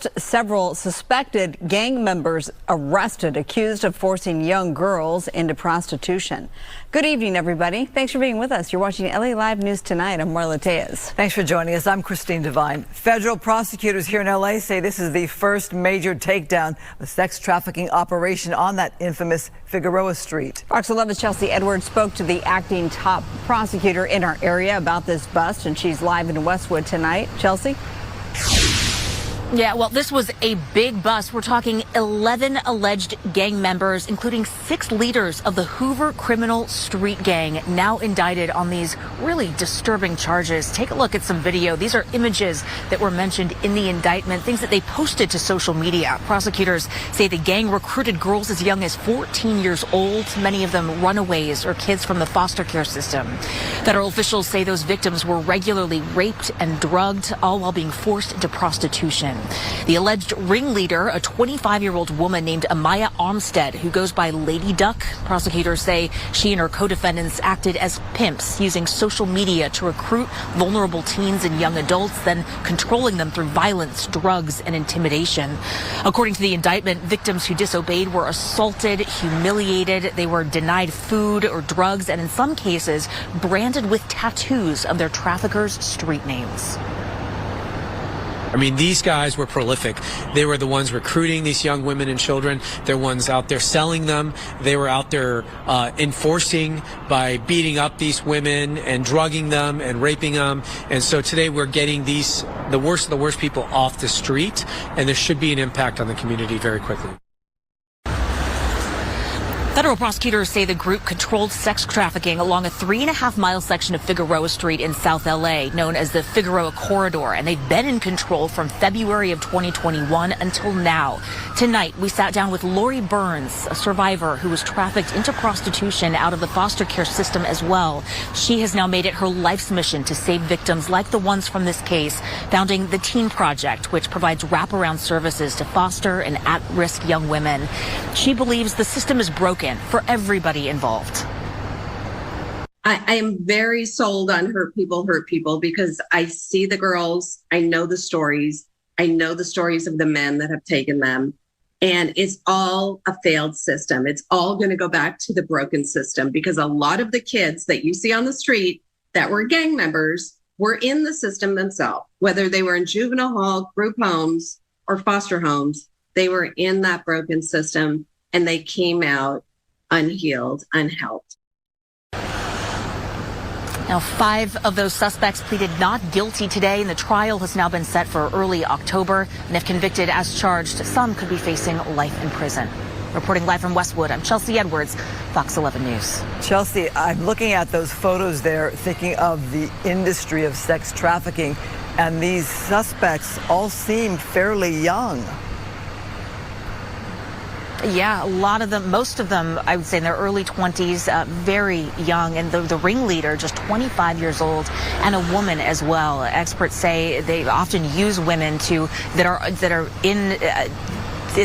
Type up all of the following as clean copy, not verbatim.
First, several suspected gang members arrested, accused of forcing young girls into prostitution. Good evening, everybody. Thanks for being with us. You're watching LA Live News Tonight. I'm Marla Tejas. Thanks for joining us. I'm Christine Devine. Federal prosecutors here in LA say this is the first major takedown of a sex trafficking operation on that infamous Figueroa Street. Fox 11's Chelsea Edwards spoke to the acting top prosecutor in our area about this bust, and she's live in Westwood tonight. Chelsea? Yeah, well, this was a big bust. We're talking 11 alleged gang members, including 6 leaders of the Hoover criminal street gang, now indicted on these really disturbing charges. Take a look at some video. These are images that were mentioned in the indictment, things that they posted to social media. Prosecutors say the gang recruited girls as young as 14 years old, many of them runaways or kids from the foster care system. Federal officials say those victims were regularly raped and drugged, all while being forced into prostitution. The alleged ringleader, a 25-year-old woman named Amaya Armstead, who goes by Lady Duck. Prosecutors say she and her co-defendants acted as pimps, using social media to recruit vulnerable teens and young adults, then controlling them through violence, drugs, and intimidation. According to the indictment, victims who disobeyed were assaulted, humiliated, they were denied food or drugs, and in some cases, branded with tattoos of their traffickers' street names. I mean, these guys were prolific. They were the ones recruiting these young women and children. They're ones out there selling them. They were out there enforcing by beating up these women and drugging them and raping them. And so today we're getting the worst of the worst people off the street, and there should be an impact on the community very quickly. Federal prosecutors say the group controlled sex trafficking along a 3.5-mile section of Figueroa Street in South LA, known as the Figueroa Corridor, and they've been in control from February of 2021 until now. Tonight, we sat down with Lori Burns, a survivor who was trafficked into prostitution out of the foster care system as well. She has now made it her life's mission to save victims like the ones from this case, founding the Teen Project, which provides wraparound services to foster and at-risk young women. She believes the system is broken for everybody involved. I am very sold on hurt people, because I see the girls, I know the stories of the men that have taken them, and it's all a failed system. It's all going to go back to the broken system, because a lot of the kids that you see on the street that were gang members were in the system themselves, whether they were in juvenile hall, group homes, or foster homes. They were in that broken system, and they came out unhealed, unhelped. Now, 5 of those suspects pleaded not guilty today, and the trial has now been set for early October. And if convicted as charged, some could be facing life in prison. Reporting live from Westwood, I'm Chelsea Edwards, Fox 11 News. Chelsea, I'm looking at those photos there, thinking of the industry of sex trafficking, and these suspects all seem fairly young. Yeah, a lot of them, most of them, I would say in their early 20s, very young. And the ringleader, just 25 years old, and a woman as well. Experts say they often use women that are in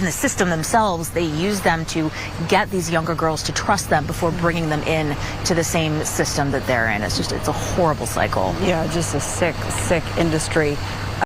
the system themselves. They use them to get these younger girls to trust them before bringing them in to the same system that they're in. It's a horrible cycle. Yeah, just a sick industry.